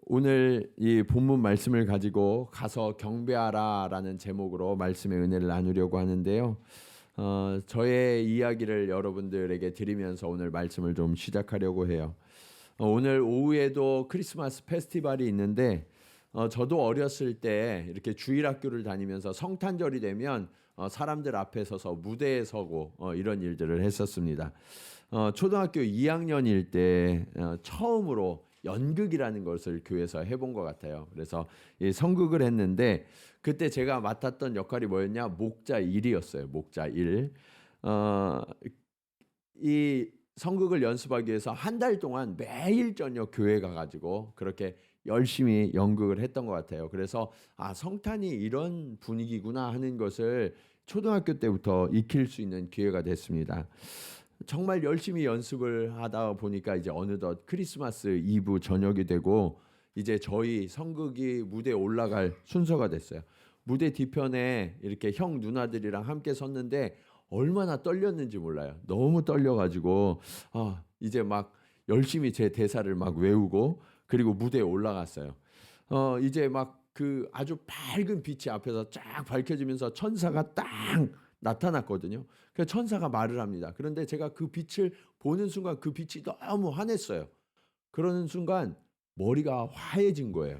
오늘 이 본문 말씀을 가지고 가서 경배하라라는 제목으로 말씀의 은혜를 나누려고 하는데요. 저의 이야기를 여러분들에게 드리면서 오늘 말씀을 좀 시작하려고 해요. 오늘 오후에도 크리스마스 페스티벌이 있는데 저도 어렸을 때 이렇게 주일학교를 다니면서 성탄절이 되면 사람들 앞에 서서 무대에 서고 이런 일들을 했었습니다. 초등학교 2학년일 때 처음으로 연극이라는 것을 교회에서 해본 것 같아요. 그래서 이 성극을 했는데 그때 제가 맡았던 역할이 뭐였냐? 목자 1이었어요. 목자 1. 이 성극을 연습하기 위해서 한 달 동안 매일 저녁 교회 가가지고 그렇게 열심히 연극을 했던 것 같아요. 그래서 성탄이 이런 분위기구나 하는 것을 초등학교 때부터 익힐 수 있는 기회가 됐습니다. 정말 열심히 연습을 하다 보니까 이제 어느덧 크리스마스 이브 저녁이 되고 이제 저희 성극이 무대에 올라갈 순서가 됐어요. 무대 뒤편에 이렇게 형 누나들이랑 함께 섰는데 얼마나 떨렸는지 몰라요. 너무 떨려가지고 이제 막 열심히 제 대사를 막 외우고 그리고 무대에 올라갔어요. 이제 막 그 아주 밝은 빛이 앞에서 쫙 밝혀지면서 천사가 딱 나타났거든요. 그래서 천사가 말을 합니다. 그런데 제가 그 빛을 보는 순간 그 빛이 너무 환했어요. 그러는 순간 머리가 화해진 거예요.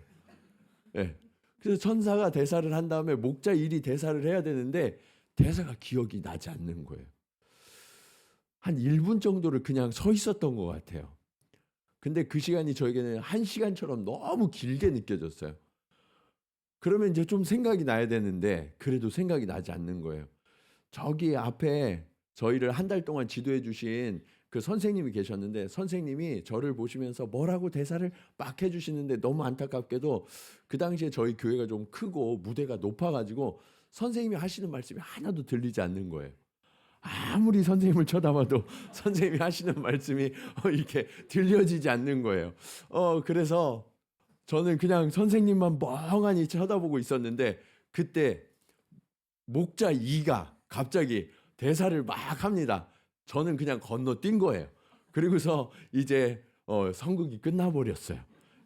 네. 그래서 천사가 대사를 한 다음에 목자 일이 대사를 해야 되는데 대사가 기억이 나지 않는 거예요. 한 1분 정도를 그냥 서 있었던 것 같아요. 근데 그 시간이 저에게는 1시간처럼 너무 길게 느껴졌어요. 그러면 이제 좀 생각이 나야 되는데 그래도 생각이 나지 않는 거예요. 저기 앞에 저희를 한 달 동안 지도해 주신 그 선생님이 계셨는데 선생님이 저를 보시면서 뭐라고 대사를 막 해주시는데 너무 안타깝게도 그 당시에 저희 교회가 좀 크고 무대가 높아가지고 선생님이 하시는 말씀이 하나도 들리지 않는 거예요. 아무리 선생님을 쳐다봐도 선생님이 하시는 말씀이 이렇게 들려지지 않는 거예요. 그래서 저는 그냥 선생님만 멍하니 쳐다보고 있었는데 그때 목자 2가 갑자기 대사를 막 합니다. 저는 그냥 건너뛴 거예요. 그리고서 이제 성극이 끝나버렸어요.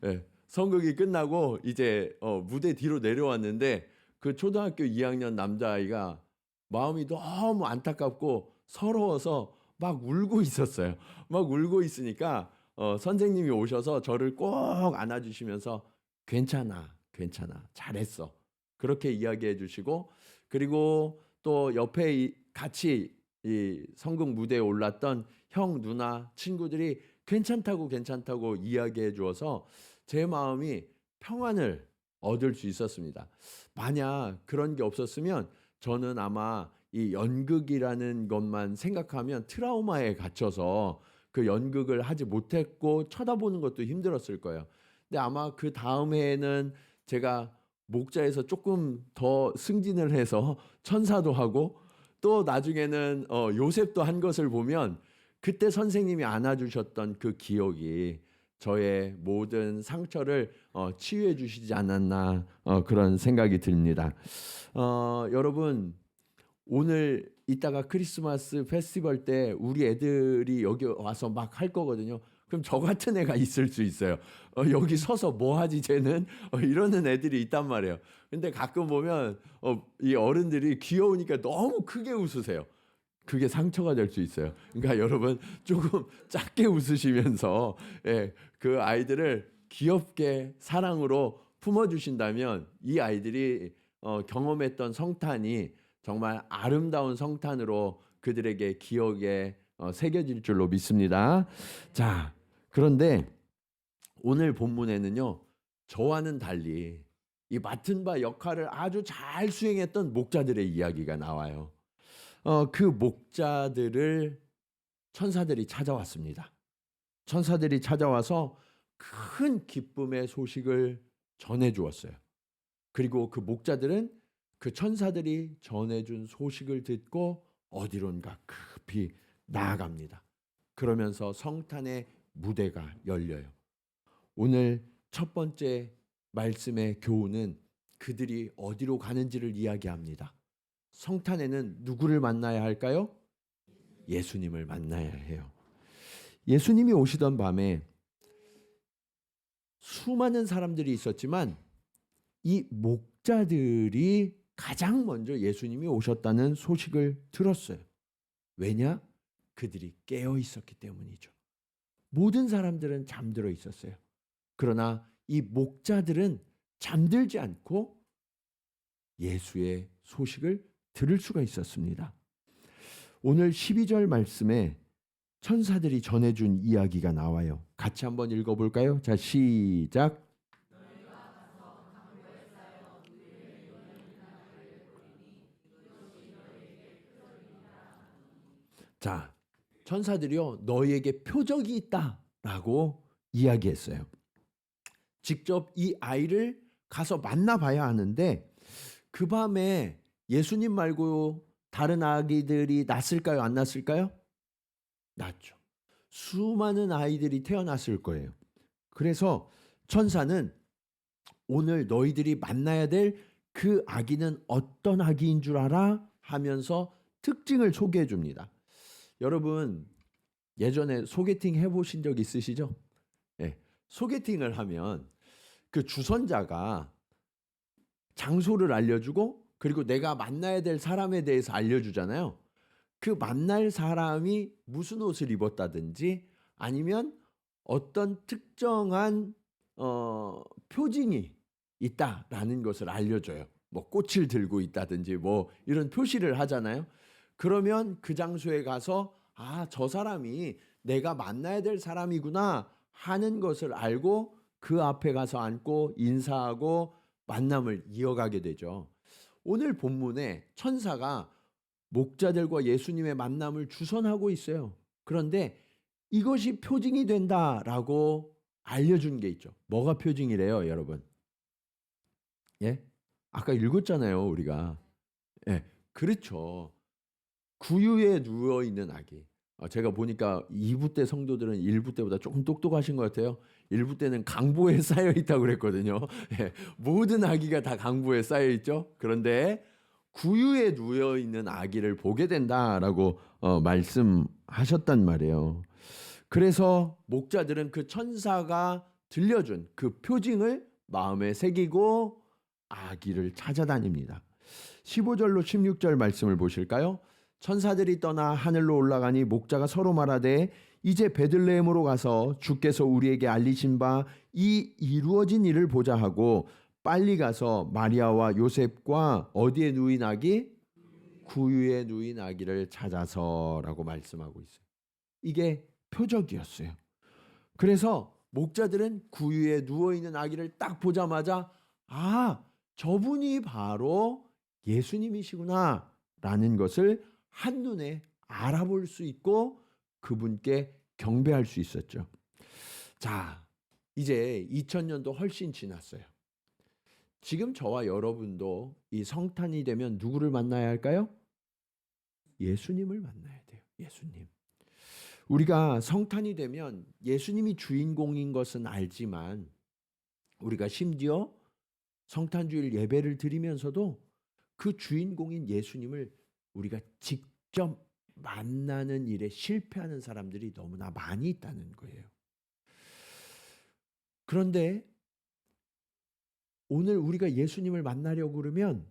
예, 성극이 끝나고 이제 무대 뒤로 내려왔는데 그 초등학교 2학년 남자아이가 마음이 너무 안타깝고 서러워서 막 울고 있었어요. 막 울고 있으니까 선생님이 오셔서 저를 꼭 안아주시면서 괜찮아, 괜찮아, 잘했어. 그렇게 이야기해 주시고 그리고 또 옆에 같이 이 성극 무대에 올랐던 형, 누나, 친구들이 괜찮다고 괜찮다고 이야기해 주어서 제 마음이 평안을 얻을 수 있었습니다. 만약 그런 게 없었으면 저는 아마 이 연극이라는 것만 생각하면 트라우마에 갇혀서 그 연극을 하지 못했고 쳐다보는 것도 힘들었을 거예요. 근데 아마 그 다음 해에는 제가 목자에서 조금 더 승진을 해서 천사도 하고 또 나중에는 요셉도 한 것을 보면 그때 선생님이 안아주셨던 그 기억이 저의 모든 상처를 치유해 주시지 않았나 그런 생각이 듭니다. 여러분 오늘 이따가 크리스마스 페스티벌 때 우리 애들이 여기 와서 막 할 거거든요. 그럼 저 같은 애가 있을 수 있어요. 여기 서서 뭐 하지 쟤는? 이러는 애들이 있단 말이에요. 근데 가끔 보면 이 어른들이 귀여우니까 너무 크게 웃으세요. 그게 상처가 될 수 있어요. 그러니까 여러분 조금 작게 웃으시면서 그 아이들을 귀엽게 사랑으로 품어주신다면 이 아이들이 경험했던 성탄이 정말 아름다운 성탄으로 그들에게 기억에 새겨질 줄로 믿습니다. 자, 그런데 오늘 본문에는요, 저와는 달리 이 맡은 바 역할을 아주 잘 수행했던 목자들의 이야기가 나와요. 그 목자들을 천사들이 찾아왔습니다. 천사들이 찾아와서 큰 기쁨의 소식을 전해 주었어요. 그리고 그 목자들은 그 천사들이 전해준 소식을 듣고 어디론가 급히 나아갑니다. 그러면서 성탄의 무대가 열려요. 오늘 첫 번째 말씀의 교훈은 그들이 어디로 가는지를 이야기합니다. 성탄에는 누구를 만나야 할까요? 예수님을 만나야 해요. 예수님이 오시던 밤에 수많은 사람들이 있었지만 이 목자들이 가장 먼저 예수님이 오셨다는 소식을 들었어요. 왜냐? 그들이 깨어 있었기 때문이죠. 모든 사람들은 잠들어 있었어요. 그러나 이 목자들은 잠들지 않고 예수의 소식을 들을 수가 있었습니다. 오늘 12절 말씀에 천사들이 전해준 이야기가 나와요. 같이 한번 읽어볼까요? 자, 시작. 자, 천사들이요, 너희에게 표적이 있다라고 이야기했어요. 직접 이 아이를 가서 만나봐야 하는데 그 밤에 예수님 말고 다른 아기들이 났을까요? 안 났을까요? 났죠. 수많은 아이들이 태어났을 거예요. 그래서 천사는 오늘 너희들이 만나야 될 그 아기는 어떤 아기인 줄 알아? 하면서 특징을 소개해 줍니다. 여러분 예전에 소개팅 해보신 적 있으시죠? 네. 소개팅을 하면 그 주선자가 장소를 알려주고 그리고 내가 만나야 될 사람에 대해서 알려주잖아요. 그 만날 사람이 무슨 옷을 입었다든지 아니면 어떤 특정한 표징이 있다라는 것을 알려줘요. 뭐 꽃을 들고 있다든지 뭐 이런 표시를 하잖아요. 그러면 그 장소에 가서 아, 저 사람이 내가 만나야 될 사람이구나 하는 것을 알고 그 앞에 가서 앉고 인사하고 만남을 이어가게 되죠. 오늘 본문에 천사가 목자들과 예수님의 만남을 주선하고 있어요. 그런데 이것이 표징이 된다라고 알려준 게 있죠. 뭐가 표징이래요, 여러분? 예? 아까 읽었잖아요, 우리가. 예, 그렇죠. 구유에 누워 있는 아기. 제가 보니까 2부 때 성도들은 1부 때보다 조금 똑똑하신 것 같아요. 1부 때는 강보에 쌓여 있다고 그랬거든요. 예, 모든 아기가 다 강보에 쌓여 있죠. 그런데 구유에 누워 있는 아기를 보게 된다라고 말씀하셨단 말이에요. 그래서 목자들은 그 천사가 들려준 그 표징을 마음에 새기고 아기를 찾아다닙니다. 15절로 16절 말씀을 보실까요? 천사들이 떠나 하늘로 올라가니 목자가 서로 말하되 이제 베들레헴으로 가서 주께서 우리에게 알리신 바 이 이루어진 일을 보자 하고 빨리 가서 마리아와 요셉과 어디에 누인 아기? 구유에 누인 아기를 찾아서라고 말씀하고 있어요. 이게 표적이었어요. 그래서 목자들은 구유에 누워있는 아기를 딱 보자마자 아, 저분이 바로 예수님이시구나 라는 것을 한눈에 알아볼 수 있고 그분께 경배할 수 있었죠. 자, 이제 2000년도 훨씬 지났어요. 지금 저와 여러분도 이 성탄이 되면 누구를 만나야 할까요? 예수님을 만나야 돼요. 예수님. 우리가 성탄이 되면 예수님이 주인공인 것은 알지만 우리가 심지어 성탄주일 예배를 드리면서도 그 주인공인 예수님을 우리가 직접 만나는 일에 실패하는 사람들이 너무나 많이 있다는 거예요. 그런데 오늘 우리가 예수님을 만나려고 그러면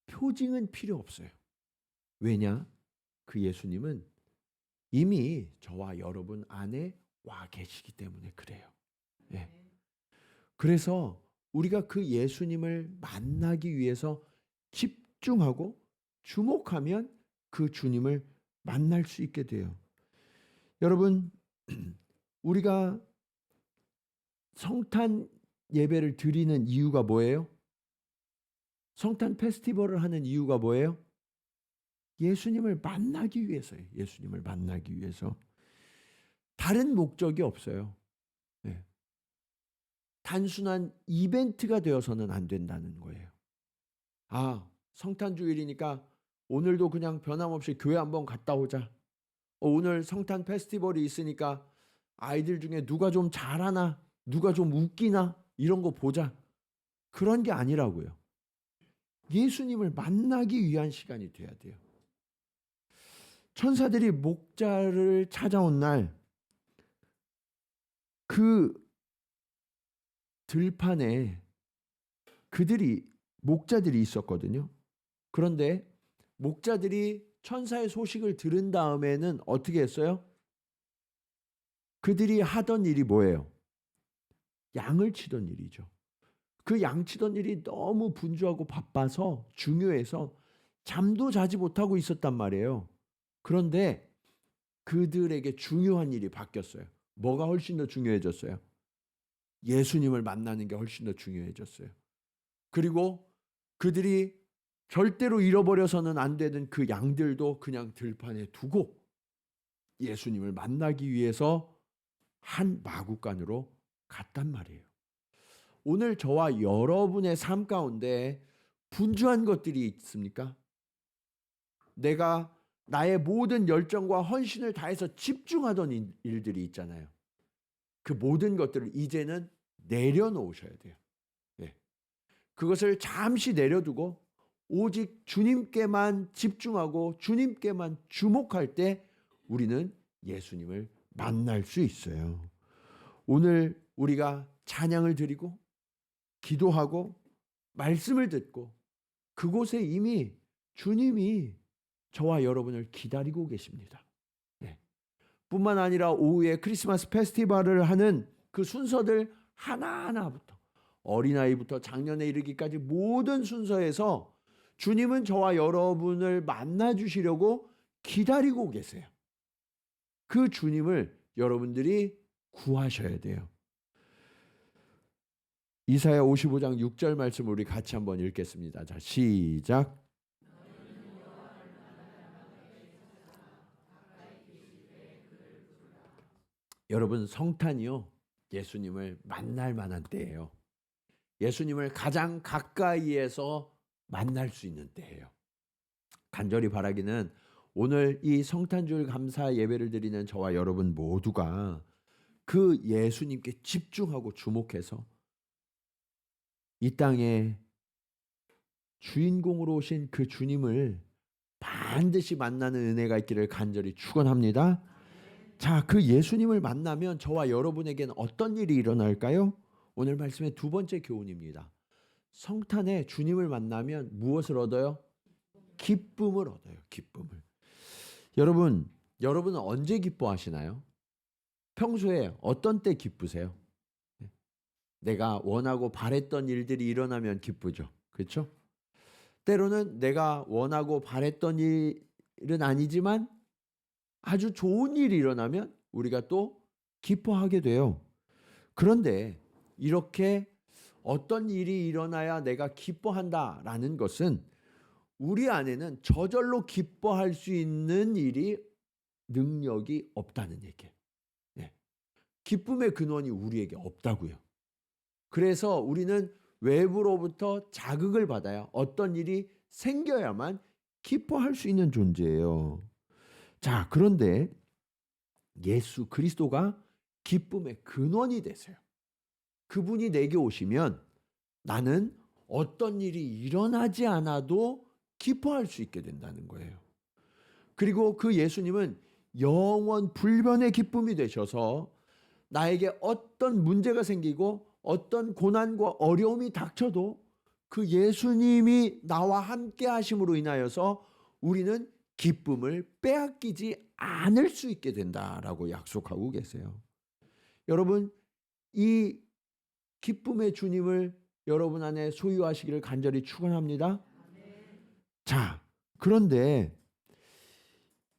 표징은 필요 없어요. 왜냐? 그 예수님은 이미 저와 여러분 안에 와 계시기 때문에 그래요. 예. 그래서 우리가 그 예수님을 만나기 위해서 집중하고 주목하면 그 주님을 만날 수 있게 돼요. 여러분, 우리가 성탄 예배를 드리는 이유가 뭐예요? 성탄 페스티벌을 하는 이유가 뭐예요? 예수님을 만나기 위해서예요. 예수님을 만나기 위해서. 다른 목적이 없어요. 네. 단순한 이벤트가 되어서는 안 된다는 거예요. 아, 성탄주일이니까 오늘도 그냥 변함없이 교회 한번 갔다 오자. 오늘 성탄 페스티벌이 있으니까 아이들 중에 누가 좀 잘하나, 누가 좀 웃기나 이런 거 보자. 그런 게 아니라고요. 예수님을 만나기 위한 시간이 돼야 돼요. 천사들이 목자를 찾아온 날, 그 들판에 목자들이 있었거든요. 그런데 목자들이 천사의 소식을 들은 다음에는 어떻게 했어요? 그들이 하던 일이 뭐예요? 양을 치던 일이죠. 그 양 치던 일이 너무 분주하고 바빠서 중요해서 잠도 자지 못하고 있었단 말이에요. 그런데 그들에게 중요한 일이 바뀌었어요. 뭐가 훨씬 더 중요해졌어요? 예수님을 만나는 게 훨씬 더 중요해졌어요. 그리고 그들이 절대로 잃어버려서는 안 되는 그 양들도 그냥 들판에 두고 예수님을 만나기 위해서 한 마구간으로 갔단 말이에요. 오늘 저와 여러분의 삶 가운데 분주한 것들이 있습니까? 내가 나의 모든 열정과 헌신을 다해서 집중하던 일들이 있잖아요. 그 모든 것들을 이제는 내려놓으셔야 돼요. 네. 그것을 잠시 내려두고 오직 주님께만 집중하고 주님께만 주목할 때 우리는 예수님을 만날 수 있어요. 오늘 우리가 찬양을 드리고 기도하고 말씀을 듣고 그곳에 이미 주님이 저와 여러분을 기다리고 계십니다. 네. 뿐만 아니라 오후에 크리스마스 페스티벌을 하는 그 순서들 하나하나부터 어린아이부터 장년에 이르기까지 모든 순서에서 주님은 저와 여러분을 만나주시려고 기다리고 계세요. 그 주님을 여러분들이 구하셔야 돼요. 이사야 55장 6절 말씀 우리 같이 한번 읽겠습니다. 자, 시작. 여러분, 성탄이요, 예수님을 만날 만한 때예요. 예수님을 가장 가까이에서 만날 수 있는 때예요. 간절히 바라기는 오늘 이 성탄절 감사 예배를 드리는 저와 여러분 모두가 그 예수님께 집중하고 주목해서 이 땅에 주인공으로 오신 그 주님을 반드시 만나는 은혜가 있기를 간절히 축원합니다. 자, 그 예수님을 만나면 저와 여러분에게는 어떤 일이 일어날까요? 오늘 말씀의 두 번째 교훈입니다. 성탄에 주님을 만나면 무엇을 얻어요? 기쁨을 얻어요. 기쁨을. 여러분은 언제 기뻐하시나요? 평소에 어떤 때 기쁘세요? 내가 원하고 바랬던 일들이 일어나면 기쁘죠. 그렇죠? 때로는 내가 원하고 바랬던 일은 아니지만 아주 좋은 일이 일어나면 우리가 또 기뻐하게 돼요. 그런데 이렇게 어떤 일이 일어나야 내가 기뻐한다라는 것은 우리 안에는 저절로 기뻐할 수 있는 능력이 없다는 얘기예요. 네. 기쁨의 근원이 우리에게 없다고요. 그래서 우리는 외부로부터 자극을 받아야 어떤 일이 생겨야만 기뻐할 수 있는 존재예요. 자, 그런데 예수 그리스도가 기쁨의 근원이 되세요. 그분이 내게 오시면 나는 어떤 일이 일어나지 않아도 기뻐할 수 있게 된다는 거예요. 그리고 그 예수님은 영원 불변의 기쁨이 되셔서 나에게 어떤 문제가 생기고 어떤 고난과 어려움이 닥쳐도 그 예수님이 나와 함께 하심으로 인하여서 우리는 기쁨을 빼앗기지 않을 수 있게 된다라고 약속하고 계세요. 여러분, 이 기쁨의 주님을 여러분 안에 소유하시기를 간절히 축원합니다. 자, 그런데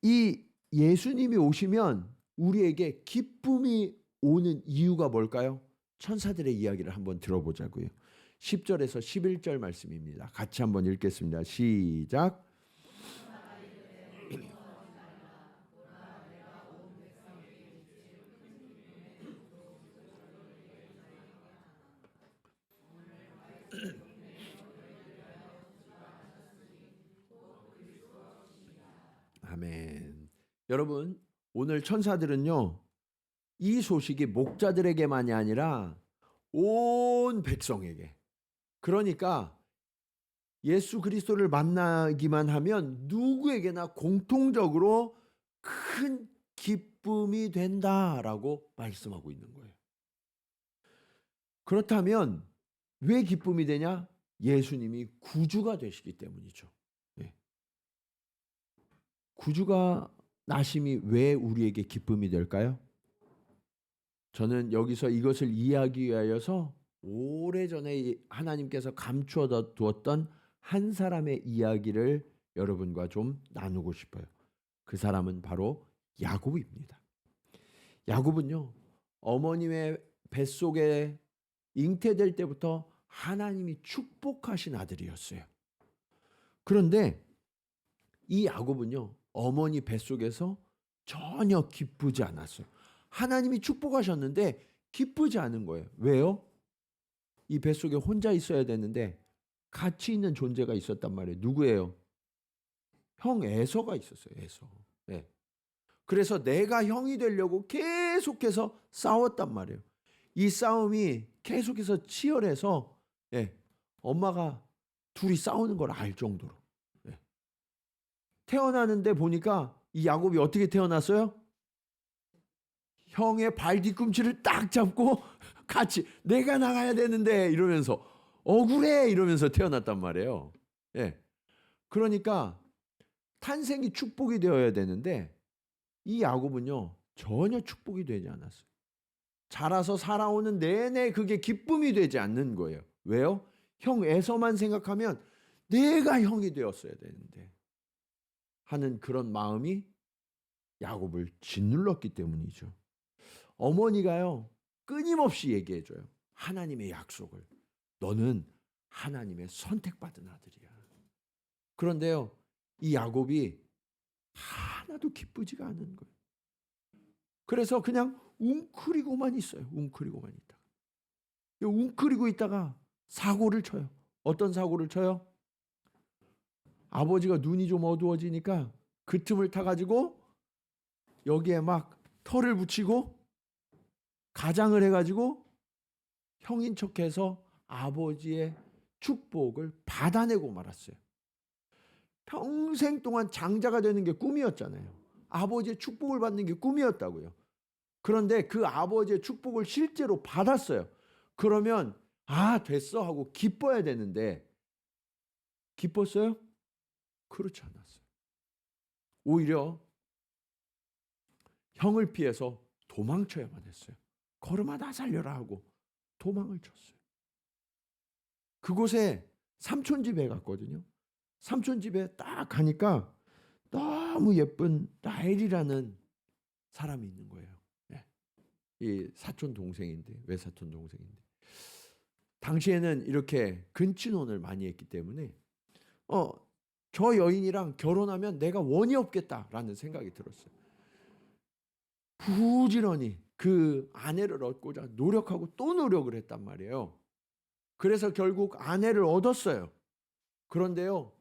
이 예수님이 오시면 우리에게 기쁨이 오는 이유가 뭘까요? 천사들의 이야기를 한번 들어보자고요. 10절에서 11절 말씀입니다. 같이 한번 읽겠습니다. 시작. 아멘. 여러분, 오늘 천사들은요, 이 소식이 목자들에게만이 아니라 온 백성에게, 그러니까 예수 그리스도를 만나기만 하면 누구에게나 공통적으로 큰 기쁨이 된다라고 말씀하고 있는 거예요. 그렇다면 왜 기쁨이 되냐? 예수님이 구주가 되시기 때문이죠. 예. 구주가 나심이 왜 우리에게 기쁨이 될까요? 저는 여기서 이것을 이해하기 위하여서 오래전에 하나님께서 감추어 두었던 한 사람의 이야기를 여러분과 좀 나누고 싶어요. 그 사람은 바로 야곱입니다. 야곱은요, 어머님의 뱃속에 잉태될 때부터 하나님이 축복하신 아들이었어요. 그런데 이 야곱은요, 어머니 뱃속에서 전혀 기쁘지 않았어요. 하나님이 축복하셨는데 기쁘지 않은 거예요. 왜요? 이 뱃속에 혼자 있어야 되는데 같이 있는 존재가 있었단 말이에요. 누구예요? 형 에서가 있었어요. 에서. 네. 그래서 내가 형이 되려고 계속해서 싸웠단 말이에요. 이 싸움이 계속해서 치열해서 엄마가 둘이 싸우는 걸 알 정도로. 태어나는데 보니까 이 야곱이 어떻게 태어났어요? 형의 발 뒤꿈치를 딱 잡고 같이 내가 나가야 되는데 이러면서 억울해 이러면서 태어났단 말이에요. 그러니까 탄생이 축복이 되어야 되는데 이 야곱은요 전혀 축복이 되지 않았어요. 자라서 살아오는 내내 그게 기쁨이 되지 않는 거예요. 왜요? 형 에서만 생각하면 내가 형이 되었어야 되는데 하는 그런 마음이 야곱을 짓눌렀기 때문이죠. 어머니가요 끊임없이 얘기해줘요. 하나님의 약속을. 너는 하나님의 선택받은 아들이야. 그런데요 이 야곱이 하나도 기쁘지가 않은 거예요. 그래서 그냥 웅크리고만 있어요. 웅크리고만 있다가. 웅크리고 있다가 사고를 쳐요. 어떤 사고를 쳐요? 아버지가 눈이 좀 어두워지니까 그 틈을 타가지고 여기에 막 털을 붙이고 가장을 해가지고 형인 척해서 아버지의 축복을 받아내고 말았어요. 평생 동안 장자가 되는 게 꿈이었잖아요. 아버지의 축복을 받는 게 꿈이었다고요. 그런데 그 아버지의 축복을 실제로 받았어요. 그러면 됐어 하고 기뻐야 되는데 기뻤어요? 그렇지 않았어요. 오히려 형을 피해서 도망쳐야만 했어요. 걸음아 나 살려라 하고 도망을 쳤어요. 그곳에 삼촌 집에 갔거든요. 삼촌 집에 딱 가니까 너무 예쁜 라헬이라는 사람이 있는 거예요. 이 사촌 동생인데 외사촌 동생인데 당시에는 이렇게 근친혼을 많이 했기 때문에 저 여인이랑 결혼하면 내가 원이 없겠다라는 생각이 들었어요. 부지런히 그 아내를 얻고자 노력하고 또 노력을 했단 말이에요. 그래서 결국 아내를 얻었어요. 그런데요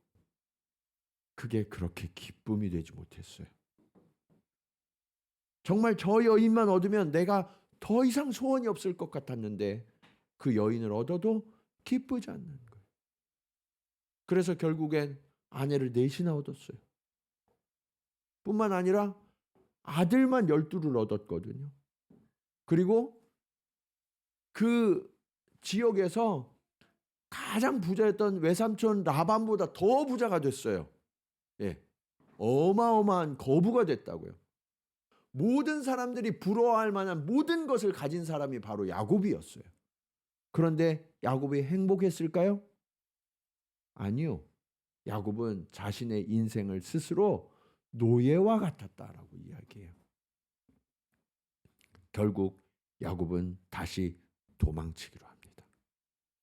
그게 그렇게 기쁨이 되지 못했어요. 정말 저 여인만 얻으면 내가 더 이상 소원이 없을 것 같았는데 그 여인을 얻어도 기쁘지 않는 거예요. 그래서 결국엔 아내를 넷이나 얻었어요. 뿐만 아니라 아들만 12를 얻었거든요. 그리고 그 지역에서 가장 부자였던 외삼촌 라반보다 더 부자가 됐어요. 어마어마한 거부가 됐다고요. 모든 사람들이 부러워할 만한 모든 것을 가진 사람이 바로 야곱이었어요. 그런데 야곱이 행복했을까요? 아니요. 야곱은 자신의 인생을 스스로 노예와 같았다라고 이야기해요. 결국 야곱은 다시 도망치기로 합니다.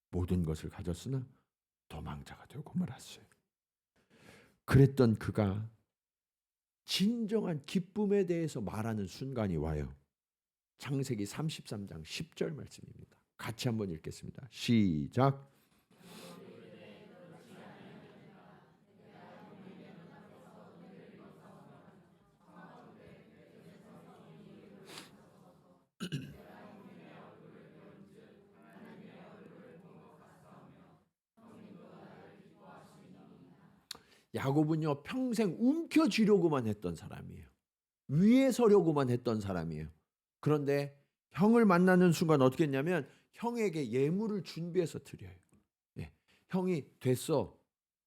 모든 것을 가졌으나 도망자가 되고 말았어요. 그랬던 그가 진정한 기쁨에 대해서 말하는 순간이 와요. 창세기 33장 10절 말씀입니다. 같이 한번 읽겠습니다. 시작. 야곱은요 평생 움켜쥐려고만 했던 사람이에요. 위에 서려고만 했던 사람이에요. 그런데 형을 만나는 순간 어떻게 했냐면 형에게 예물을 준비해서 드려요. 예. 형이 됐어.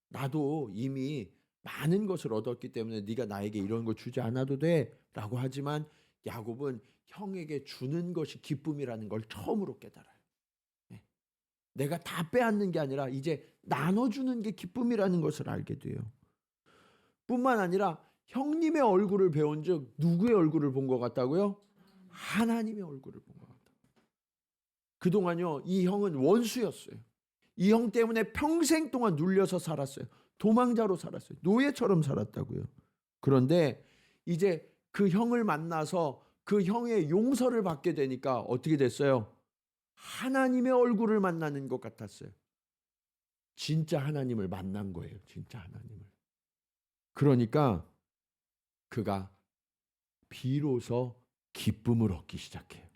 나도 이미 많은 것을 얻었기 때문에 네가 나에게 이런 거 주지 않아도 돼 라고 하지만 야곱은 형에게 주는 것이 기쁨이라는 걸 처음으로 깨달아요. 예. 내가 다 빼앗는 게 아니라 이제 나눠주는 게 기쁨이라는 것을 알게 돼요. 뿐만 아니라 형님의 얼굴을 배운 즉 누구의 얼굴을 본 것 같다고요? 하나님의 얼굴을 본 것 같다. 그동안요 이 형은 원수였어요. 이 형 때문에 평생 동안 눌려서 살았어요. 도망자로 살았어요. 노예처럼 살았다고요. 그런데 이제 그 형을 만나서 그 형의 용서를 받게 되니까 어떻게 됐어요? 하나님의 얼굴을 만나는 것 같았어요. 진짜 하나님을 만난 거예요. 진짜 하나님을. 그러니까 그가 비로소 기쁨을 얻기 시작해요.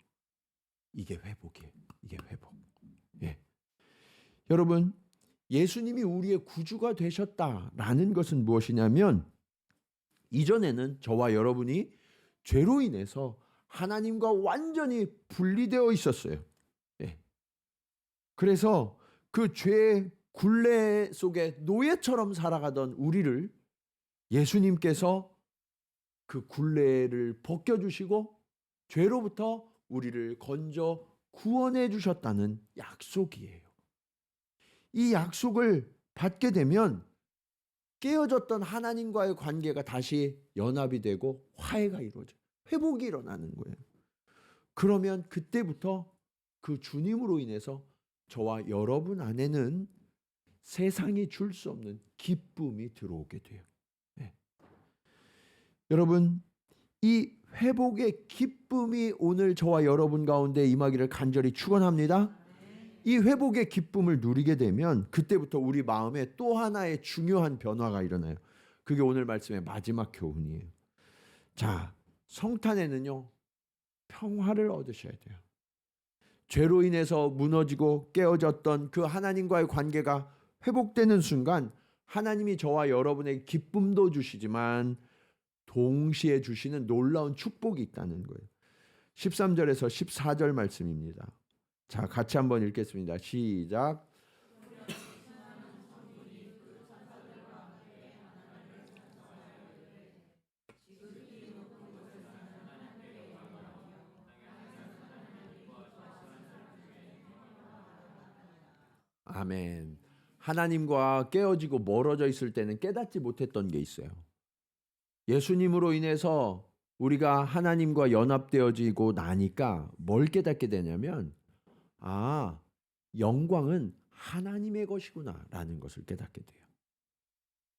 이게 회복이에요. 이게 회복. 예. 여러분, 예수님이 우리의 구주가 되셨다라는 것은 무엇이냐면 이전에는 저와 여러분이 죄로 인해서 하나님과 완전히 분리되어 있었어요. 예. 그래서 그 죄의 굴레 속에 노예처럼 살아가던 우리를 예수님께서 그 굴레를 벗겨주시고 죄로부터 우리를 건져 구원해 주셨다는 약속이에요. 이 약속을 받게 되면 깨어졌던 하나님과의 관계가 다시 연합이 되고 화해가 이루어져요. 회복이 일어나는 거예요. 그러면 그때부터 그 주님으로 인해서 저와 여러분 안에는 세상이 줄 수 없는 기쁨이 들어오게 돼요. 네. 여러분, 이 회복의 기쁨이 오늘 저와 여러분 가운데 임하기를 간절히 축원합니다. 이 회복의 기쁨을 누리게 되면 그때부터 우리 마음에 또 하나의 중요한 변화가 일어나요. 그게 오늘 말씀의 마지막 교훈이에요. 자, 성탄에는요 평화를 얻으셔야 돼요. 죄로 인해서 무너지고 깨어졌던 그 하나님과의 관계가 회복되는 순간 하나님이 저와 여러분에게 기쁨도 주시지만 동시에 주시는 놀라운 축복이 있다는 거예요. 13절에서 14절 말씀입니다. 자, 같이 한번 읽겠습니다. 시작. 아멘. 하나님과 깨어지고 멀어져 있을 때는 깨닫지 못했던 게 있어요. 예수님으로 인해서 우리가 하나님과 연합되어지고 나니까 뭘 깨닫게 되냐면 영광은 하나님의 것이구나 라는 것을 깨닫게 돼요.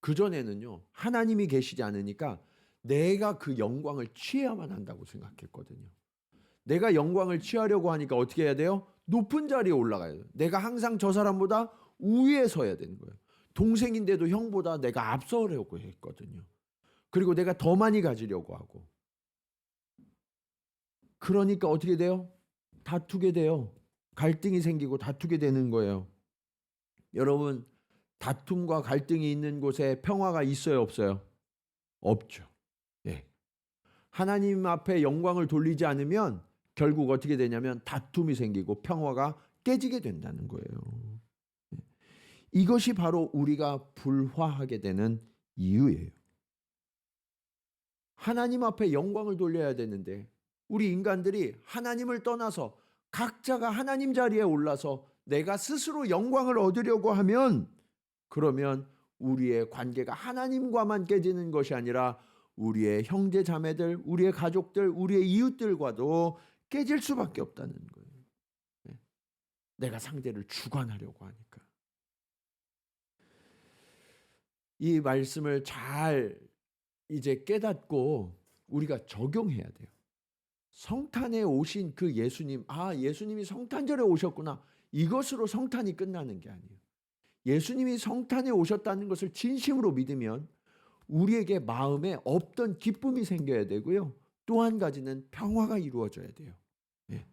그전에는요 하나님이 계시지 않으니까 내가 그 영광을 취해야만 한다고 생각했거든요. 내가 영광을 취하려고 하니까 어떻게 해야 돼요? 높은 자리에 올라가야 돼요. 내가 항상 저 사람보다 우위에 서야 되는 거예요. 동생인데도 형보다 내가 앞서려고 했거든요. 그리고 내가 더 많이 가지려고 하고. 그러니까 어떻게 돼요? 다투게 돼요. 갈등이 생기고 다투게 되는 거예요. 여러분, 다툼과 갈등이 있는 곳에 평화가 있어요, 없어요? 없죠. 예. 하나님 앞에 영광을 돌리지 않으면 결국 어떻게 되냐면 다툼이 생기고 평화가 깨지게 된다는 거예요. 이것이 바로 우리가 불화하게 되는 이유예요. 하나님 앞에 영광을 돌려야 되는데 우리 인간들이 하나님을 떠나서 각자가 하나님 자리에 올라서 내가 스스로 영광을 얻으려고 하면 그러면 우리의 관계가 하나님과만 깨지는 것이 아니라 우리의 형제 자매들, 우리의 가족들, 우리의 이웃들과도 깨질 수밖에 없다는 거예요. 내가 상대를 주관하려고 하니까. 이 말씀을 잘 이제 깨닫고 우리가 적용해야 돼요. 성탄에 오신 그 예수님, 예수님이 성탄절에 오셨구나. 이것으로 성탄이 끝나는 게 아니에요. 예수님이 성탄에 오셨다는 것을 진심으로 믿으면 우리에게 마음에 없던 기쁨이 생겨야 되고요. 또 한 가지는 평화가 이루어져야 돼요. 예.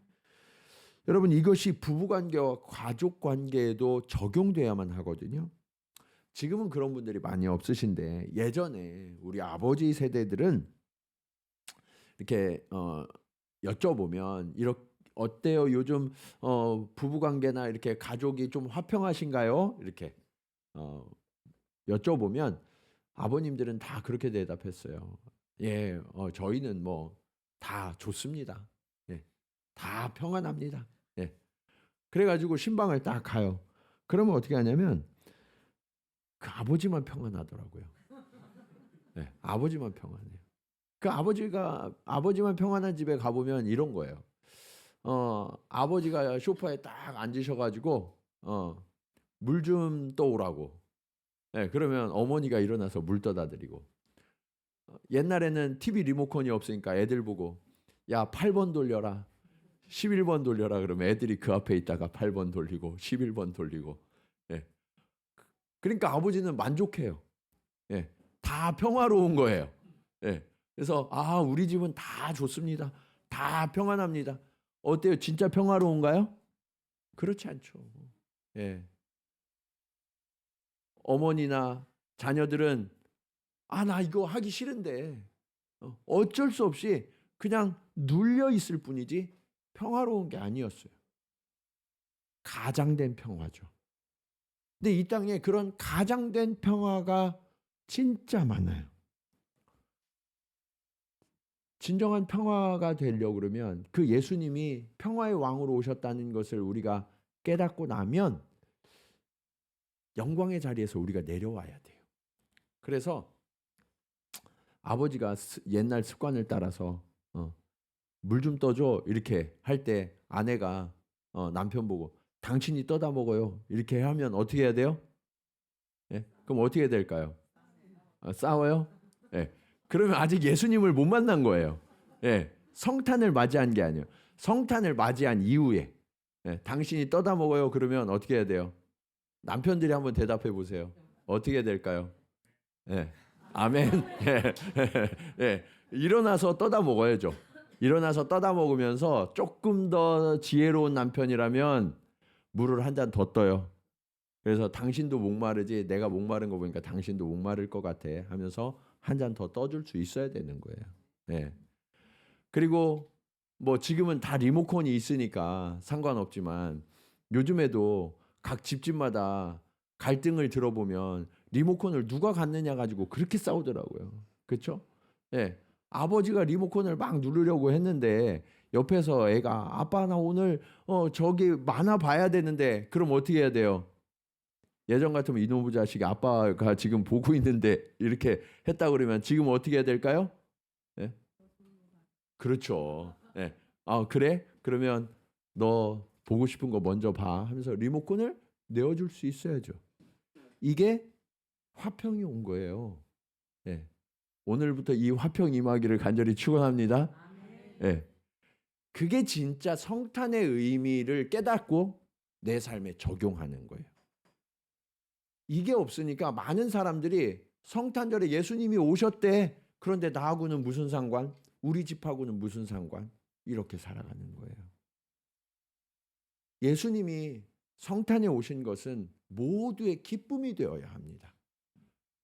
여러분, 이것이 부부관계와 가족관계에도 적용돼야만 하거든요. 지금은 그런 분들이 많이 없으신데 예전에 우리 아버지 세대들은 이렇게 여쭤보면 이렇게 어때요? 요즘 부부 관계나 이렇게 가족이 좀 화평하신가요? 이렇게 여쭤보면 아버님들은 다 그렇게 대답했어요. 예, 저희는 뭐 다 좋습니다. 예, 다 평안합니다. 예. 그래가지고 신방을 딱 가요. 그러면 어떻게 하냐면 그 아버지만 평안하더라고요. 예, 아버지만 평안해요. 그 아버지만 평안한 집에 가보면 이런 거예요. 아버지가 소파에 딱 앉으셔가지고 물 좀 떠오라고. 예, 그러면 어머니가 일어나서 물 떠다 드리고. 옛날에는 TV 리모컨이 없으니까 애들 보고 야 8번 돌려라 11번 돌려라 그러면 애들이 그 앞에 있다가 8번 돌리고 11번 돌리고. 예. 그러니까 아버지는 만족해요. 예. 다 평화로운 거예요. 예. 그래서 우리 집은 다 좋습니다. 다 평안합니다. 어때요? 진짜 평화로운가요? 그렇지 않죠. 예. 어머니나 자녀들은 나 이거 하기 싫은데 어쩔 수 없이 그냥 눌려 있을 뿐이지 평화로운 게 아니었어요. 가장된 평화죠. 근데 이 땅에 그런 가장된 평화가 진짜 많아요. 진정한 평화가 되려고 그러면 그 예수님이 평화의 왕으로 오셨다는 것을 우리가 깨닫고 나면 영광의 자리에서 우리가 내려와야 돼요. 그래서 아버지가 옛날 습관을 따라서 물 좀 떠줘 이렇게 할 때 아내가 남편 보고 당신이 떠다 먹어요 이렇게 하면 어떻게 해야 돼요? 예? 그럼 어떻게 될까요? 싸워요? 예. 그러면 아직 예수님을 못 만난 거예요. 예. 성탄을 맞이한 게 아니에요. 성탄을 맞이한 이후에 당신이 떠다 먹어요 그러면 어떻게 해야 돼요? 남편들이 한번 대답해 보세요. 어떻게 될까요? 예. 아멘. 예. 예. 일어나서 떠다 먹어야죠. 일어나서 떠다 먹으면서 조금 더 지혜로운 남편이라면 물을 한 잔 더 떠요. 그래서 당신도 목마르지 내가 목마른 거 보니까 당신도 목마를 것 같아 하면서 한 잔 더 떠줄 수 있어야 되는 거예요. 예. 그리고 뭐 지금은 다 리모컨이 있으니까 상관없지만 요즘에도 각 집집마다 갈등을 들어보면 리모컨을 누가 갖느냐 가지고 그렇게 싸우더라고요. 그렇죠? 예. 아버지가 리모컨을 막 누르려고 했는데 옆에서 애가 아빠 나 오늘 저기 만화 봐야 되는데 그럼 어떻게 해야 돼요? 예전 같으면 이놈의 자식이 아빠가 지금 보고 있는데 이렇게 했다 그러면 지금 어떻게 해야 될까요? 예? 그렇죠. 예. 그래? 그러면 너 보고 싶은 거 먼저 봐 하면서 리모컨을 내어줄 수 있어야죠. 이게 화평이 온 거예요. 예. 오늘부터 이 화평 임하기를 간절히 축원합니다. 예. 그게 진짜 성탄의 의미를 깨닫고 내 삶에 적용하는 거예요. 이게 없으니까 많은 사람들이 성탄절에 예수님이 오셨대. 그런데 나하고는 무슨 상관? 우리 집하고는 무슨 상관? 이렇게 살아가는 거예요. 예수님이 성탄에 오신 것은 모두의 기쁨이 되어야 합니다.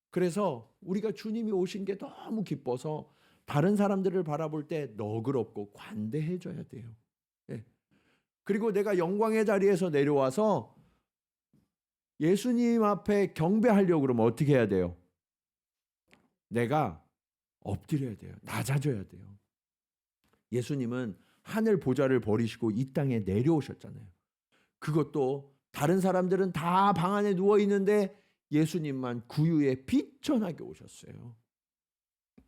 그래서 우리가 주님이 오신 게 너무 기뻐서 다른 사람들을 바라볼 때 너그럽고 관대해 줘야 돼요. 예. 그리고 내가 영광의 자리에서 내려와서 예수님 앞에 경배하려고 그러면 어떻게 해야 돼요? 내가 엎드려야 돼요. 낮아져야 돼요. 예수님은 하늘 보좌를 버리시고 이 땅에 내려오셨잖아요. 그것도 다른 사람들은 다 방 안에 누워 있는데 예수님만 구유에 비천하게 오셨어요.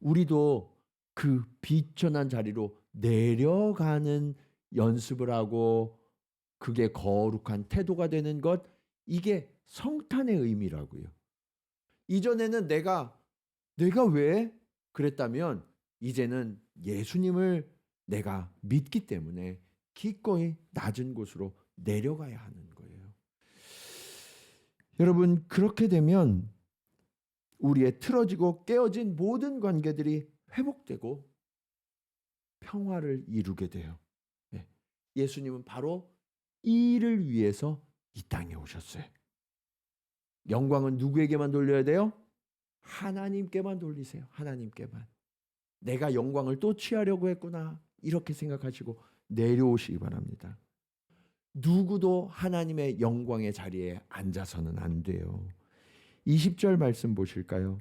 우리도 그 비천한 자리로 내려가는 연습을 하고 그게 거룩한 태도가 되는 것, 이게 성탄의 의미라고요. 이전에는 내가 왜 그랬다면 이제는 예수님을 내가 믿기 때문에 기꺼이 낮은 곳으로 내려가야 하는 거예요. 여러분, 그렇게 되면 우리의 틀어지고 깨어진 모든 관계들이 회복되고 평화를 이루게 돼요. 예수님은 바로 이 일을 위해서 이 땅에 오셨어요. 영광은 누구에게만 돌려야 돼요? 하나님께만 돌리세요. 하나님께만. 내가 영광을 또 취하려고 했구나 이렇게 생각하시고 내려오시기 바랍니다. 누구도 하나님의 영광의 자리에 앉아서는 안 돼요. 20절 말씀 보실까요?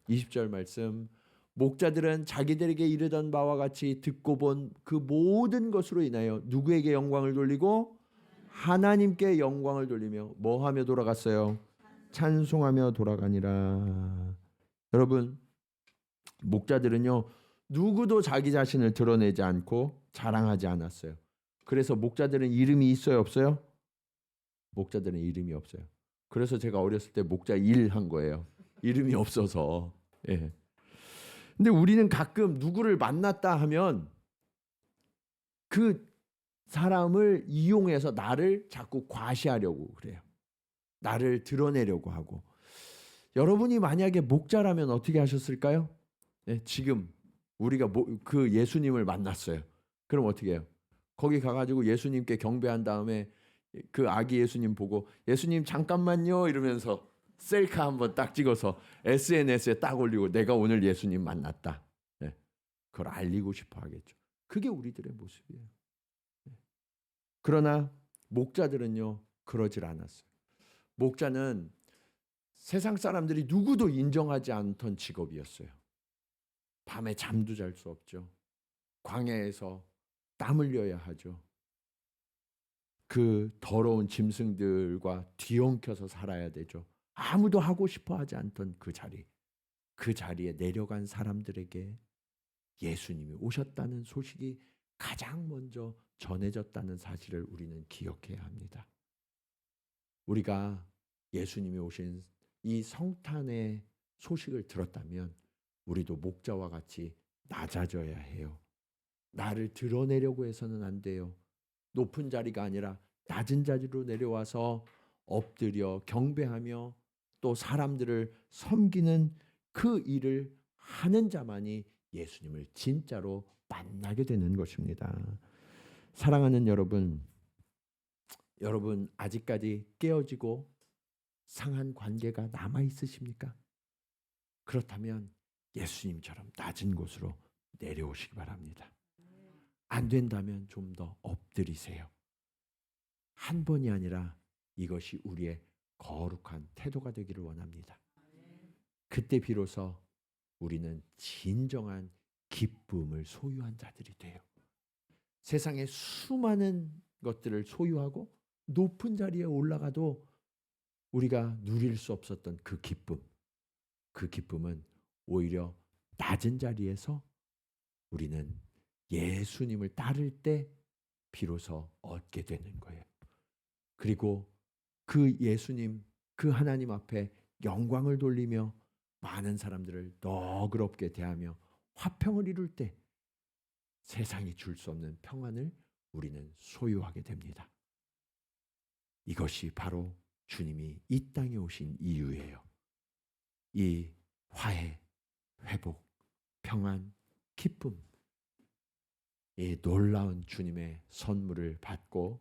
20절 말씀, 목자들은 자기들에게 이르던 바와 같이 듣고 본 그 모든 것으로 인하여 누구에게 영광을 돌리고 하나님께 영광을 돌리며 뭐 하며 돌아갔어요? 찬송하며 돌아가니라. 여러분, 목자들은요, 누구도 자기 자신을 드러내지 않고 자랑하지 않았어요. 그래서 목자들은 이름이 있어요, 없어요? 목자들은 이름이 없어요. 그래서 제가 어렸을 때 목자 일 한 거예요. 이름이 없어서. 예. 근데 우리는 가끔 누구를 만났다 하면 그 사람을 이용해서 나를 자꾸 과시하려고 그래요. 나를 드러내려고 하고. 여러분이 만약에 목자라면 어떻게 하셨을까요? 예, 지금 우리가 그 예수님을 만났어요. 그럼 어떻게 해요? 거기 가가지고 예수님께 경배한 다음에 그 아기 예수님 보고 예수님 잠깐만요 이러면서 셀카 한번 딱 찍어서 SNS에 딱 올리고 내가 오늘 예수님 만났다. 네. 그걸 알리고 싶어 하겠죠. 그게 우리들의 모습이에요. 네. 그러나 목자들은요 그러질 않았어요. 목자는 세상 사람들이 누구도 인정하지 않던 직업이었어요. 밤에 잠도 잘 수 없죠. 광야에서 땀 흘려야 하죠. 그 더러운 짐승들과 뒤엉켜서 살아야 되죠. 아무도 하고 싶어 하지 않던 그 자리에 내려간 사람들에게 예수님이 오셨다는 소식이 가장 먼저 전해졌다는 사실을 우리는 기억해야 합니다. 우리가 예수님이 오신 이 성탄의 소식을 들었다면 우리도 목자와 같이 낮아져야 해요. 나를 드러내려고 해서는 안 돼요. 높은 자리가 아니라 낮은 자리로 내려와서 엎드려 경배하며 또 사람들을 섬기는 그 일을 하는 자만이 예수님을 진짜로 만나게 되는 것입니다. 사랑하는 여러분, 여러분 아직까지 깨어지고 상한 관계가 남아 있으십니까? 그렇다면 예수님처럼 낮은 곳으로 내려오시기 바랍니다. 안 된다면 좀 더 엎드리세요. 한 번이 아니라 이것이 우리의 거룩한 태도가 되기를 원합니다. 그때 비로소 우리는 진정한 기쁨을 소유한 자들이 돼요. 세상에 수많은 것들을 소유하고 높은 자리에 올라가도 우리가 누릴 수 없었던 그 기쁨은 오히려 낮은 자리에서 우리는 예수님을 따를 때 비로소 얻게 되는 거예요. 그리고 그 예수님, 그 하나님 앞에 영광을 돌리며 많은 사람들을 너그럽게 대하며 화평을 이룰 때 세상이 줄 수 없는 평안을 우리는 소유하게 됩니다. 이것이 바로 주님이 이 땅에 오신 이유예요. 이 화해, 회복, 평안, 기쁨, 이 놀라운 주님의 선물을 받고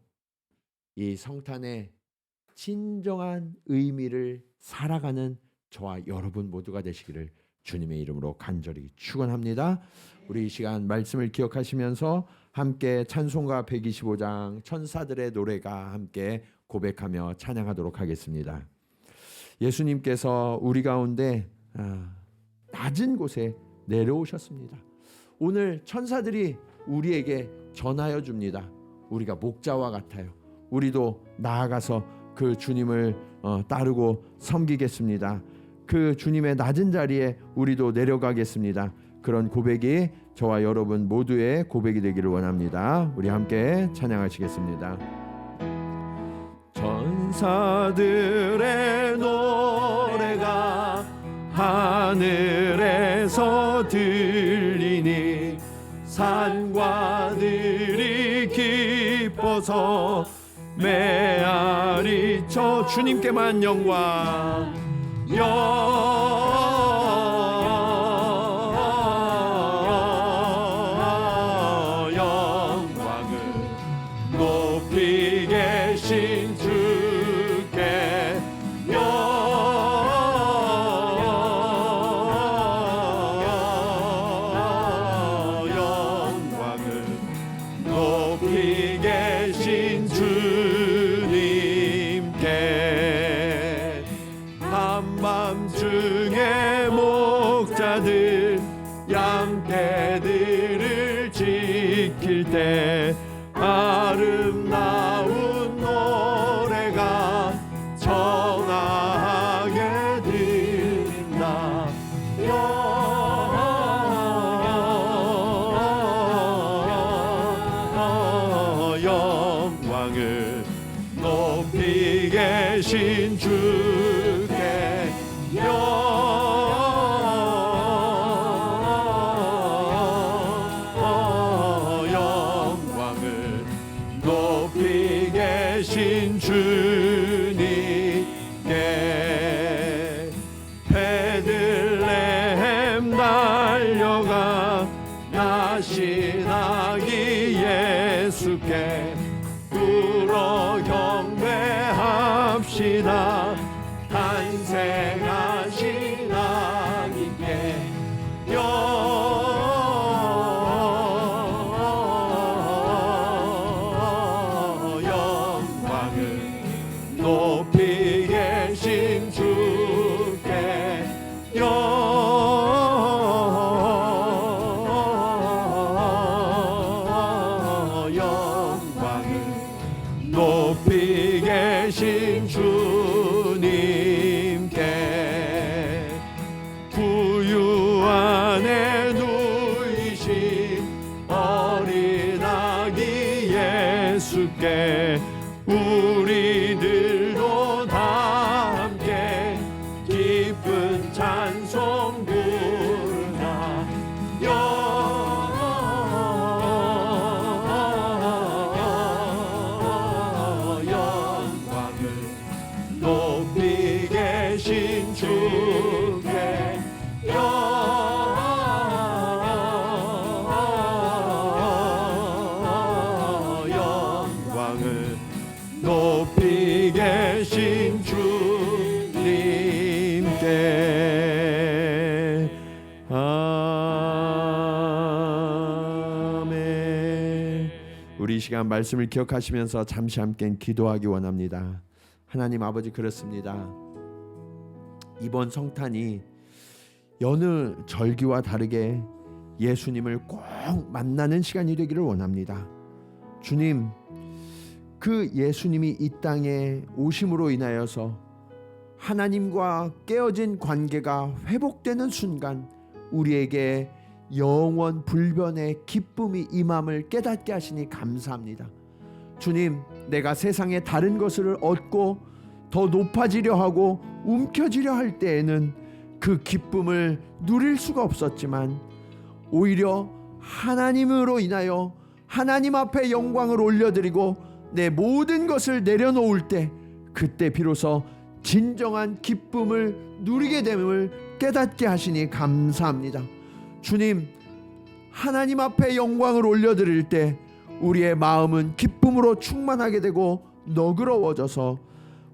이 성탄의 진정한 의미를 살아가는 저와 여러분 모두가 되시기를 주님의 이름으로 간절히 축원합니다. 우리 이 시간 말씀을 기억하시면서 함께 찬송가 125장 천사들의 노래가 함께 고백하며 찬양하도록 하겠습니다. 예수님께서 우리 가운데 낮은 곳에 내려오셨습니다. 오늘 천사들이 우리에게 전하여 줍니다. 우리가 목자와 같아요. 우리도 나아가서 그 주님을 따르고 섬기겠습니다. 그 주님의 낮은 자리에 우리도 내려가겠습니다. 그런 고백이 저와 여러분 모두의 고백이 되기를 원합니다. 우리 함께 찬양하시겠습니다. 천사들의 노래가 하늘에서 들리니 산과들이 기뻐서 메아리쳐 주님께만 영광 영광을 높이 계신 주께 영광을 높이 아름다운 노래가 전하게 들린다. 영광을 높이 계신 주께 영광을 높이 계신 주님께 베들레헴 달려가 나신 아기 예수께 불어 경배합시다. 탄생하신 아기께 영광을 높이 계신 주께 영광을 높이 계신 주님께 부유 안에 누이신 어린 아기 예수께 우리들도 다 함께 기쁜 찬송 부르자. 영광을 높이 계신 주께 영광을 높이 계신 주님께 아멘. 우리 이 시간 말씀을 기억하시면서 잠시 함께 기도하기 원합니다. 하나님 아버지, 그렇습니다. 이번 성탄이 여느 절기와 다르게 예수님을 꼭 만나는 시간이 되기를 원합니다. 주님, 그 예수님이 이 땅에 오심으로 인하여서 하나님과 깨어진 관계가 회복되는 순간 우리에게 영원 불변의 기쁨이 임함을 깨닫게 하시니 감사합니다. 주님, 내가 세상의 다른 것을 얻고 더 높아지려 하고 움켜쥐려 할 때에는 그 기쁨을 누릴 수가 없었지만 오히려 하나님으로 인하여 하나님 앞에 영광을 올려드리고 내 모든 것을 내려놓을 때 그때 비로소 진정한 기쁨을 누리게 됨을 깨닫게 하시니 감사합니다. 주님, 하나님 앞에 영광을 올려드릴 때 우리의 마음은 기쁨으로 충만하게 되고 너그러워져서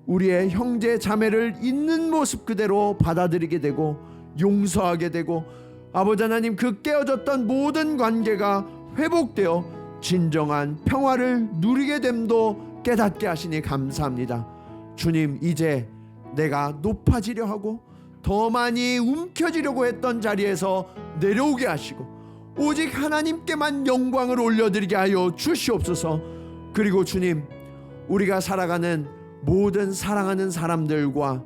우리의 형제 자매를 있는 모습 그대로 받아들이게 되고 용서하게 되고 아버지 하나님, 그 깨어졌던 모든 관계가 회복되어 진정한 평화를 누리게 됨도 깨닫게 하시니 감사합니다. 주님, 이제 내가 높아지려 하고 더 많이 움켜쥐려고 했던 자리에서 내려오게 하시고 오직 하나님께만 영광을 올려드리게 하여 주시옵소서. 그리고 주님, 우리가 살아가는 모든 사랑하는 사람들과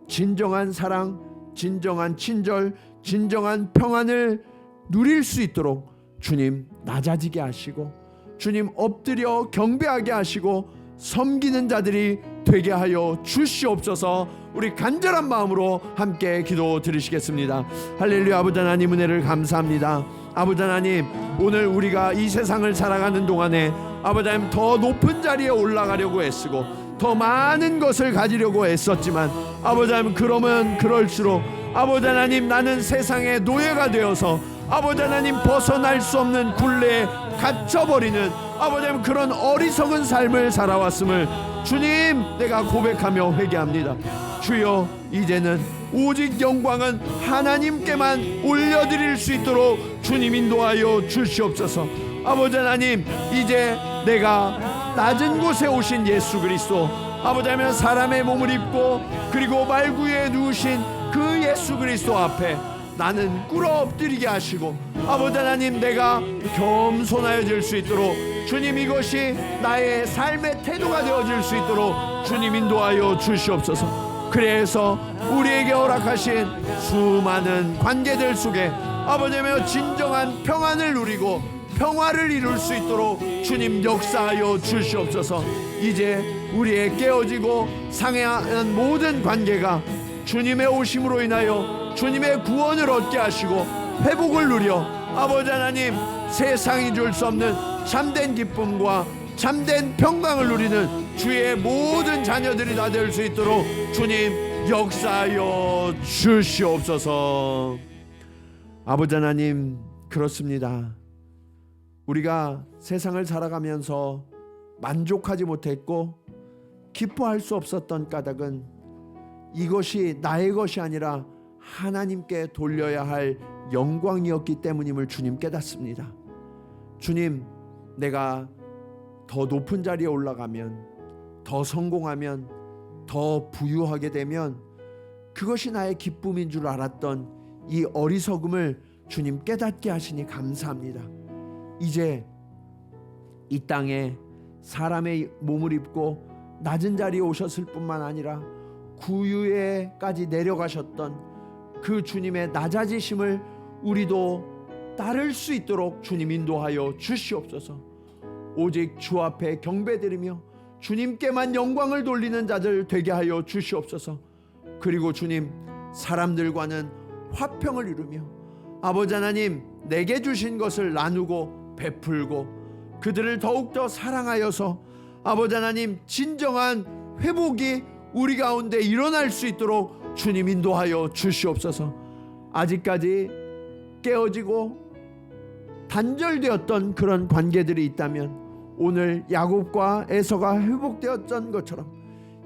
진정한 사랑, 진정한 친절, 진정한 평안을 누릴 수 있도록 주님 낮아지게 하시고 주님 엎드려 경배하게 하시고 섬기는 자들이 되게 하여 주시옵소서. 우리 간절한 마음으로 함께 기도 드리시겠습니다. 할렐루야. 아버지 하나님, 은혜를 감사합니다. 아버지 하나님, 오늘 우리가 이 세상을 살아가는 동안에 아버지 하나님 더 높은 자리에 올라가려고 애쓰고 더 많은 것을 가지려고 애썼지만 아버지 하나님, 그러면 그럴수록 아버지 하나님, 나는 세상의 노예가 되어서 아버지 하나님 벗어날 수 없는 굴레에 갇혀버리는 아버지 하나님 그런 어리석은 삶을 살아왔음을 주님 내가 고백하며 회개합니다. 주여, 이제는 오직 영광은 하나님께만 올려드릴 수 있도록 주님 인도하여 주시옵소서. 아버지 하나님, 이제 내가 낮은 곳에 오신 예수 그리스도 아버지 하나님 사람의 몸을 입고 그리고 말구에 누우신 그 예수 그리스도 앞에 나는 꿇어 엎드리게 하시고 아버지 하나님, 내가 겸손하여질 수 있도록 주님, 이것이 나의 삶의 태도가 되어질 수 있도록 주님 인도하여 주시옵소서. 그래서 우리에게 허락하신 수많은 관계들 속에 아버지며 진정한 평안을 누리고 평화를 이룰 수 있도록 주님 역사하여 주시옵소서. 이제 우리의 깨어지고 상해한 모든 관계가 주님의 오심으로 인하여 주님의 구원을 얻게 하시고 회복을 누려 아버지 하나님, 세상이 줄 수 없는 참된 기쁨과 참된 평강을 누리는 주의 모든 자녀들이 다 될 수 있도록 주님 역사하여 주시옵소서. 아버지 하나님, 그렇습니다. 우리가 세상을 살아가면서 만족하지 못했고 기뻐할 수 없었던 까닭은 이것이 나의 것이 아니라 하나님께 돌려야 할 영광이었기 때문임을 주님 깨닫습니다. 주님, 내가 더 높은 자리에 올라가면, 더 성공하면, 더 부유하게 되면 그것이 나의 기쁨인 줄 알았던 이 어리석음을 주님 깨닫게 하시니 감사합니다. 이제 이 땅에 사람의 몸을 입고 낮은 자리에 오셨을 뿐만 아니라 구유에까지 내려가셨던 그 주님의 낮아지심을 우리도 따를 수 있도록 주님 인도하여 주시옵소서. 오직 주 앞에 경배드리며 주님께만 영광을 돌리는 자들 되게 하여 주시옵소서. 그리고 주님, 사람들과는 화평을 이루며 아버지 하나님, 내게 주신 것을 나누고 베풀고 그들을 더욱더 사랑하여서 아버지 하나님, 진정한 회복이 우리 가운데 일어날 수 있도록 주님 인도하여 주시옵소서. 아직까지 깨어지고 단절되었던 그런 관계들이 있다면 오늘 야곱과 에서가 회복되었던 것처럼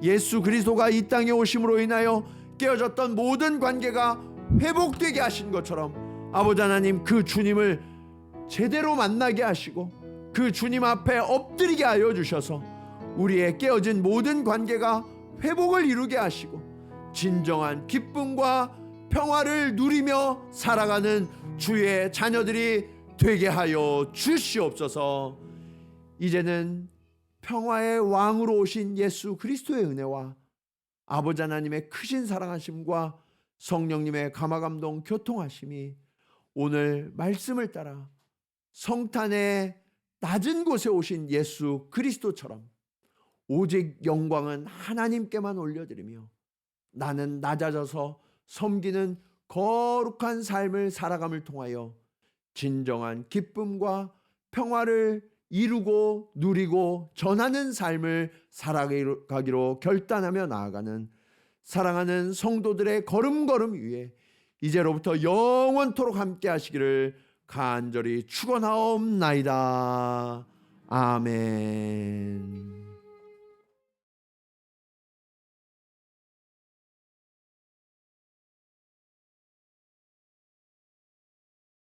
예수 그리스도가 이 땅에 오심으로 인하여 깨어졌던 모든 관계가 회복되게 하신 것처럼 아버지 하나님, 그 주님을 제대로 만나게 하시고 그 주님 앞에 엎드리게 하여 주셔서 우리의 깨어진 모든 관계가 회복을 이루게 하시고 진정한 기쁨과 평화를 누리며 살아가는 주의 자녀들이 되게 하여 주시옵소서. 이제는 평화의 왕으로 오신 예수 그리스도의 은혜와 아버지 하나님의 크신 사랑하심과 성령님의 감화감동 교통하심이 오늘 말씀을 따라 성탄의 낮은 곳에 오신 예수 그리스도처럼 오직 영광은 하나님께만 올려드리며 나는 낮아져서 섬기는 거룩한 삶을 살아감을 통하여 진정한 기쁨과 평화를 이루고 누리고 전하는 삶을 살아가기로 결단하며 나아가는 사랑하는 성도들의 걸음걸음 위에 이제로부터 영원토록 함께 하시기를 간절히 축원하옵나이다. 아멘.